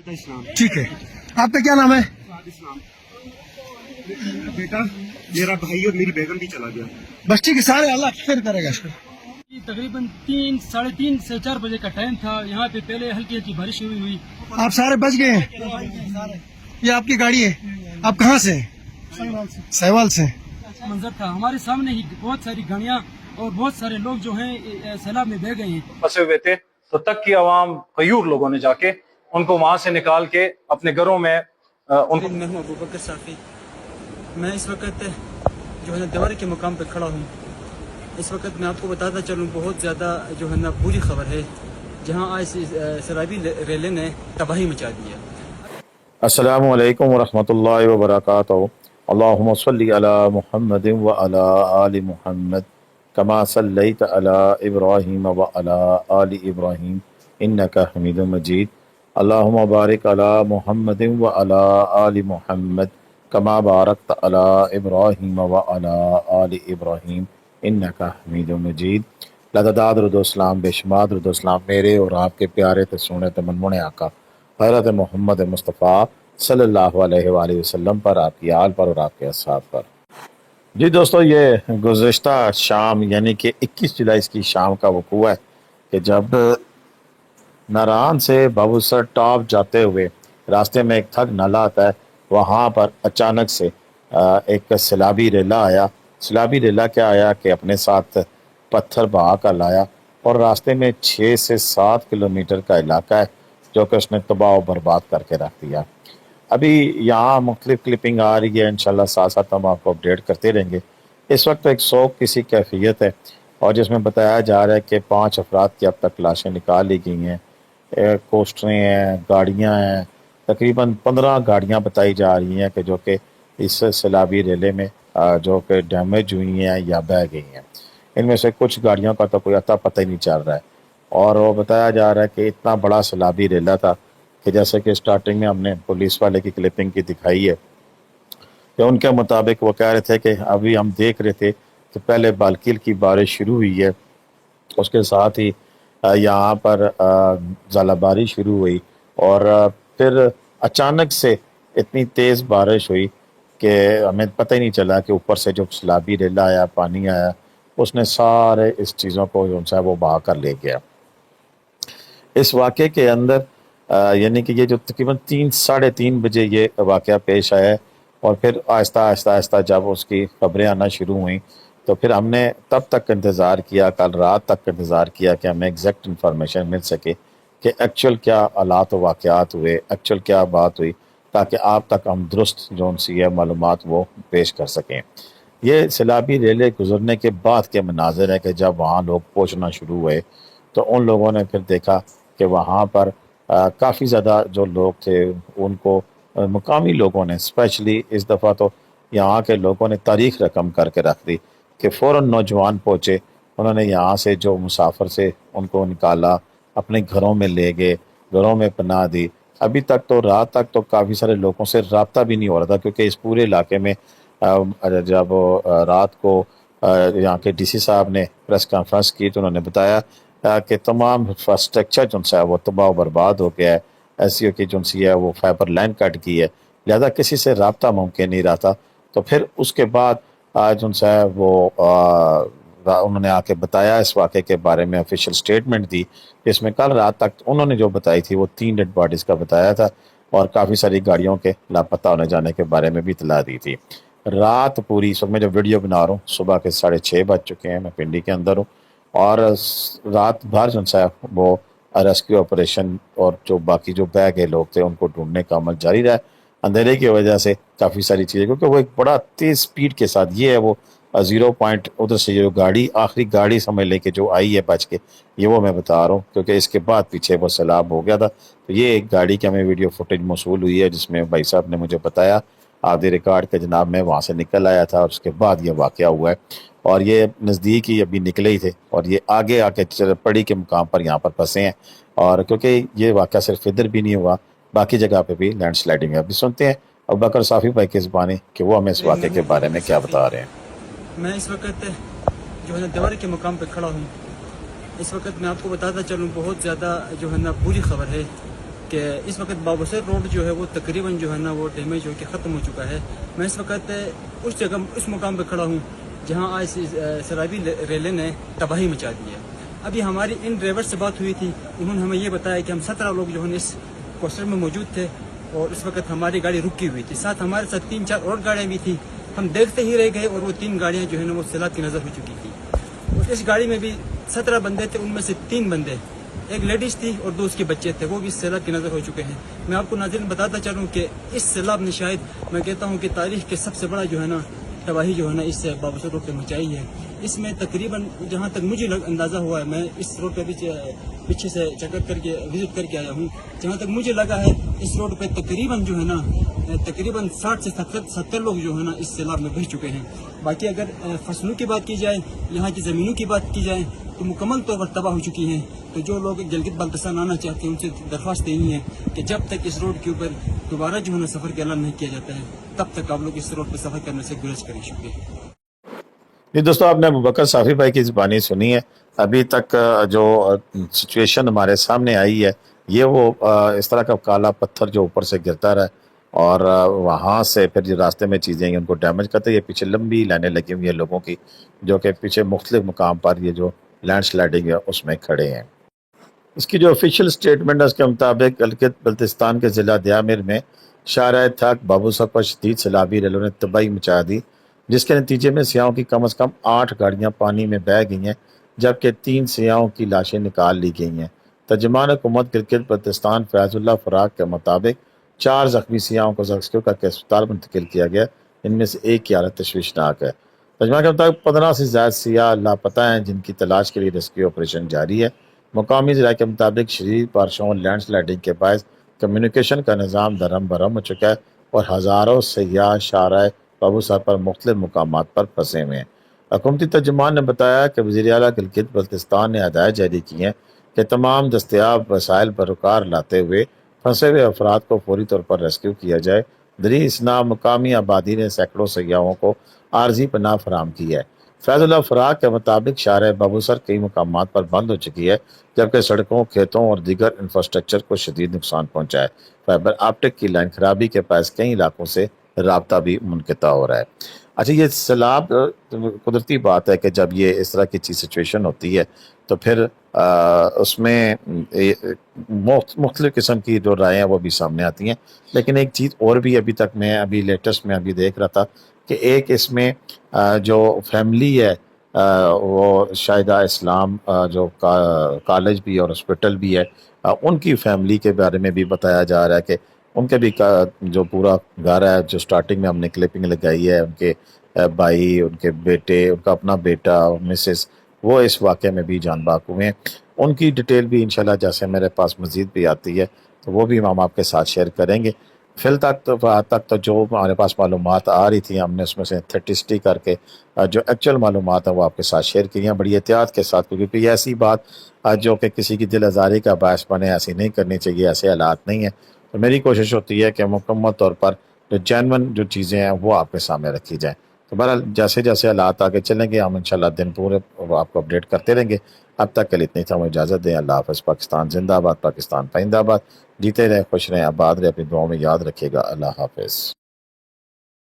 ठीक है, आपका क्या नाम है? बेटा मेरा भाई और मेरी बेगम भी चला गया। बस ठीक है, सारे अल्लाह खैर करेगा इसको। तकरीबन 3, साढ़े 3 से 4 बजे का टाइम था। यहाँ पे पहले हल्की हल्की बारिश हुई। आप सारे बच गए हैं? ये आपकी गाड़ी है? आप कहाँ से हैं? सहवाल से। मंजर था हमारे सामने ही, बहुत सारी गाड़ियाँ और बहुत सारे लोग जो हैं सैलाब में बह गए हैं। फंसे हुए थे, तो तक की आवाम गयूर लोगों ने जाके उनको वहां से निकाल के अपने घरों में उनको। मैं हूँ अबू बकर साफी। मैं इस वक्त जो है ना देवारी के मुकाम पे खड़ा हूँ। इस वक्त मैं आपको बताता चलूँ, बहुत ज़्यादा जो है ना बुरी खबर है, जहाँ आज सैलाबी रेले ने तबाही मचा दी है। अस्सलामु अलैकुम वरहमतुल्लाहि वबरकातुहू। अल्लाहुम्मा सल्लि अला मुहम्मदिन व अला आलि मुहम्मद कमा सल्लैत अला इब्राहीम व अला आलि इब्राहीम इन्नका हमीदुम मजीद। अल्लाहुम्मा बारिक अला मुहम्मदिन व अला आलि मुहम्मद कमा बारकत अला इब्राहीम व अला आलि इब्राहीम इन्नका हमीदुम मजीद। लदादाद रुदुस्सलाम बेशुमार रुदुस्सलाम मेरे और आपके प्यारे ते सोने ते मनमुने आका हज़रत मोहम्मद मुस्तफ़ा सल्लल्लाहु अलैहि वसल्लम पर, आपकी आल पर और आपके असहाब पर। जी दोस्तों, ये गुज़िश्ता शाम यानी कि 21 जुलाई की शाम का वक़ूआ है कि जब नारान से बाबूसर टॉप जाते हुए रास्ते में एक थग नाला आता है, वहाँ पर अचानक से एक सैलाबी रेला आया। सैलाबी रेला क्या आया कि अपने साथ पत्थर बहा कर लाया और रास्ते में 6 से 7 किलोमीटर का इलाका है जो कि उसने तबाह बर्बाद करके रख दिया। अभी यहाँ मुख्तलिफ क्लिपिंग आ रही है, इंशाल्लाह साथ साथ हम आपको अपडेट करते रहेंगे। इस वक्त एक शौक किसी कैफियत है और जिसमें बताया जा रहा है कि 5 अफराद की अब तक लाशें निकाल ली गई हैं। कोस्टरें हैं, गाड़ियाँ हैं, तकरीबन 15 गाड़ियाँ बताई जा रही हैं कि जो कि इस सैलाबी रेले में जो कि डैमेज हुई हैं या बह गई हैं। इनमें से कुछ गाड़ियों का तो कोई अता पता ही नहीं चल रहा है। और वो बताया जा रहा है कि इतना बड़ा सैलाबी रेला था कि जैसे कि स्टार्टिंग में हमने पुलिस वाले की क्लिपिंग की दिखाई है कि उनके मुताबिक वो कह रहे थे कि अभी हम देख रहे थे कि पहले बालकिल की बारिश शुरू हुई है, उसके साथ ही यहाँ पर ज़ालाबारी शुरू हुई और फिर अचानक से इतनी तेज़ बारिश हुई कि हमें पता ही नहीं चला कि ऊपर से जो सैलाबी रेला आया, पानी आया, उसने सारे इस चीज़ों को जो है वो बहा कर ले गया। इस वाक़े के अंदर यानी कि ये जो तकरीबन 3, साढ़े 3 बजे ये वाक़या पेश आया है और फिर आहिस्ता आहिस्ता जब उसकी खबरें आना शुरू हुई तो फिर हमने तब तक इंतज़ार किया, कल रात तक इंतज़ार किया कि हमें एग्जैक्ट इन्फॉर्मेशन मिल सके कि एक्चुअल क्या हालात व वाक़यात हुए, एक्चुअल क्या बात हुई, ताकि आप तक हम दुरुस्त जो सी है मालूमात वो पेश कर सकें। ये सैलाबी रेले गुजरने के बाद के मनाज़र है कि जब वहाँ लोग पहुँचना शुरू हुए तो उन लोगों ने फिर देखा कि वहाँ पर काफ़ी ज़्यादा जो लोग थे उनको मुकामी लोगों ने, स्पेशली इस दफ़ा तो यहाँ के लोगों ने तारीख़ रकम करके रख दी कि फ़ौरन नौजवान पहुँचे, उन्होंने यहाँ से जो मुसाफिर से उनको निकाला, अपने घरों में ले गए, घरों में पनाह दी। अभी तक तो रात तक तो काफ़ी सारे लोगों से रब्ता भी नहीं हो रहा था क्योंकि इस पूरे इलाके में जब रात को यहाँ के डीसी साहब ने प्रेस कॉन्फ्रेंस की तो उन्होंने बताया कि तमाम इंफ्रास्ट्रक्चर जो है वो तबाह बर्बाद हो गया है। एसईओ की जो सी है वो फाइबर लाइन कट की है, लिहाजा किसी से रब्ता मुमकिन नहीं रहा था। तो फिर उसके बाद जो है वो उन्होंने आके बताया इस वाक़े के बारे में, ऑफिशियल स्टेटमेंट दी, जिसमें कल रात तक उन्होंने जो बताई थी वो 3 डेड बॉडीज़ का बताया था और काफ़ी सारी गाड़ियों के लापता होने जाने के बारे में भी इतला दी थी। रात पूरी, इस वक्त मैं जो वीडियो बना रहा हूँ सुबह के 6:30 बज चुके हैं, मैं पिंडी के अंदर हूँ और रात भर जो है वो रेस्क्यू ऑपरेशन और जो बाकी जो बह गए लोग थे उनको ढूंढने का अमल जारी रहा। अंधेरे की वजह से काफ़ी सारी चीज़ें, क्योंकि वो एक बड़ा तेज़ स्पीड के साथ ये है वो 0 पॉइंट उधर से जो गाड़ी आखिरी गाड़ी समझ लेके जो आई है बच के, ये वो मैं बता रहा हूँ क्योंकि इसके बाद पीछे वो सैलाब हो गया था। तो ये एक गाड़ी की हमें वीडियो फुटेज मौसूल हुई है जिसमें भाई साहब ने मुझे बताया आधे रिकॉर्ड के जनाब मैं वहाँ से निकल आया था और उसके बाद ये वाक़या हुआ है और ये नज़दीक ही अभी निकले ही थे और ये आगे आके पड़ी के मुकाम पर यहाँ पर फंसे हैं। और क्योंकि ये वाक़या सिर्फ इधर भी नहीं हुआ, बाकी जगह पे भी लैंड स्लाइडिंग है। अभी सुनते हैं अबू बकर साफ़ी भाई की ज़बानी कि वो हमें इस वाक़े के बारे में क्या बता रहे हैं। मैं इस वक्त जो है ना देवारी के मुकाम पे खड़ा हूँ। इस वक्त मैं आपको बताता चलूँ, बहुत ज़्यादा जो है ना बुरी खबर है, کہ اس وقت بابوسر روڈ جو ہے وہ تقریباً جو ہے نا وہ ڈیمیج ہو کے ختم ہو چکا ہے. میں اس وقت اس مقام پہ کھڑا ہوں جہاں آج سیلابی ریلے نے تباہی مچا دی ہے. ابھی ہماری ان ڈرائیور سے بات ہوئی تھی, انہوں نے ہمیں یہ بتایا کہ ہم 17 لوگ جو ہے اس کوسٹر میں موجود تھے اور اس وقت ہماری گاڑی رکی ہوئی تھی. ساتھ ہمارے ساتھ 3-4 اور گاڑیاں بھی تھیں. ہم دیکھتے ہی رہ گئے اور وہ 3 گاڑیاں جو ہے نا وہ سیلاب کی نظر ہو چکی تھی. اور اس گاڑی میں بھی 17 بندے تھے, ان میں سے 3 بندے, ایک لیڈیز تھی اور 2 اس کے بچے تھے, وہ بھی سیلاب کی نظر ہو چکے ہیں. میں آپ کو ناظرین بتاتا چلوں کہ اس سیلاب نے شاید میں کہتا ہوں کہ تاریخ کے سب سے بڑا جو ہے نا تباہی جو ہے نا اس بابوسر روڈ پہ مچائی ہے. اس میں تقریباً جہاں تک مجھے اندازہ ہوا ہے, میں اس روڈ پہ پیچھے سے چکر کر کے وزٹ کر کے آیا ہوں, جہاں تک مجھے لگا ہے اس روڈ پہ تقریباً جو ہے نا تقریباً 60 سے 70 لوگ جو ہے نا اس سیلاب میں بہہ چکے ہیں. باقی اگر فصلوں کی بات کی جائے, یہاں کی زمینوں کی بات کی جائے تو مکمل طور پر تباہ ہو چکی ہیں. تو جو لوگ گلگت بلتستان آنا چاہتے ہیں ان سے درخواست یہی ہے کہ جب تک اس روڈ کے اوپر دوبارہ جو ہے نا سفر کا اعلان نہیں کیا جاتا ہے تب تک آپ لوگ اس روڈ پہ سفر کرنے سے گریز کریں. شکریہ. جی دوستوں, آپ نے ابوبکر صافی بھائی کی زبانی سنی ہے. ابھی تک جو سچویشن ہمارے سامنے آئی ہے یہ وہ اس طرح کا کالا پتھر جو اوپر سے گرتا رہا اور وہاں سے پھر جو راستے میں چیزیں ہیں ان کو ڈیمیج کرتے ہیں. یہ پیچھے لمبی لائنیں لگی ہوئی ہیں لوگوں کی جو کہ پیچھے مختلف مقام پر یہ جو لینڈ سلائڈنگ ہے اس میں کھڑے ہیں. اس کی جو آفیشیل سٹیٹمنٹ ہے اس کے مطابق گلگت بلتستان کے ضلع دیامر میں شارع تھک بابوسر پر شدید سیلابی ریلوں نے تباہی مچا دی, جس کے نتیجے میں سیاحوں کی کم از کم 8 گاڑیاں پانی میں بہہ گئی ہیں جبکہ 3 سیاحوں کی لاشیں نکال لی گئی ہیں. ترجمان حکومت گلگت بلتستان فیض اللہ فراق کے مطابق 4 زخمی سیاحوں کو ریسکیو کر کے اسپتال منتقل کیا گیا, ان میں سے ایک کی حالت تشویشناک ہے. ترجمان کے مطابق 15 سے زائد سیاح لاپتہ ہیں جن کی تلاش کے لیے ریسکیو آپریشن جاری ہے. مقامی ذرائع کے مطابق شدید بارشوں اور لینڈ سلائڈنگ کے باعث کمیونیکیشن کا نظام درہم برہم ہو چکا ہے اور ہزاروں سیاح شارع بابوسر پر مختلف مقامات پر پھنسے ہوئے ہیں. حکومتی ترجمان نے بتایا کہ وزیر اعلیٰ گلگت بلتستان نے ہدایت جاری کی ہیں کہ تمام دستیاب وسائل بروکار لاتے ہوئے پھنسے ہوئے افراد کو فوری طور پر ریسکیو کیا جائے. دری اسنا مقامی آبادی نے سینکڑوں سیاحوں کو عارضی پناہ فراہم کی ہے. فیض اللہ فراق کے مطابق شارع بابوسر کئی مقامات پر بند ہو چکی ہے جبکہ سڑکوں, کھیتوں اور دیگر انفراسٹرکچر کو شدید نقصان پہنچا ہے. فائبر آپٹک کی لائن خرابی کے باعث کئی علاقوں سے رابطہ بھی منقطع ہو رہا ہے. اچھا, یہ سیلاب قدرتی بات ہے کہ جب یہ اس طرح کی چیز سچویشن ہوتی ہے تو پھر اس میں مختلف قسم کی جو رائے ہیں وہ بھی سامنے آتی ہیں. لیکن ایک چیز اور بھی ابھی تک میں لیٹسٹ میں دیکھ رہا تھا کہ ایک اس میں جو فیملی ہے وہ شاہدہ اسلام جو کالج بھی اور ہاسپٹل بھی ہے ان کی فیملی کے بارے میں بھی بتایا جا رہا ہے کہ ان کے بھی جو پورا گھر ہے جو سٹارٹنگ میں ہم نے کلپنگ لگائی ہے, ان کے بھائی, ان کے بیٹے, ان کا اپنا بیٹا اور مسز وہ اس واقعے میں بھی جان باق ہوئے ہیں. ان کی ڈیٹیل بھی انشاءاللہ جیسے میرے پاس مزید بھی آتی ہے تو وہ بھی ہم آپ کے ساتھ شیئر کریں گے. فی الحال تک تو جو ہمارے پاس معلومات آ رہی تھیں ہم نے اس میں سے 30 کر کے جو ایکچوئل معلومات ہیں وہ آپ کے ساتھ شیئر کی ہیں بڑی احتیاط کے ساتھ, کیونکہ یہ ایسی بات جو کہ کسی کی دل آزاری کا باعث بنے ایسی نہیں کرنی چاہیے, ایسے حالات نہیں ہیں. تو میری کوشش ہوتی ہے کہ مکمل طور پر جو جینون جو چیزیں ہیں وہ آپ کے سامنے رکھی جائیں. تو بہرحال جیسے جیسے حالات آگے چلیں گے ہم انشاءاللہ دن پورے آپ کو اپڈیٹ کرتے رہیں گے. اب تک کے لیے اتنی تھا, ہمیں اجازت دیں. اللہ حافظ. پاکستان زندہ آباد, پاکستان پائندہ آباد. جیتے رہیں, خوش رہیں, آباد رہیں, اپنی دعاؤں میں یاد رکھیے گا. اللہ حافظ.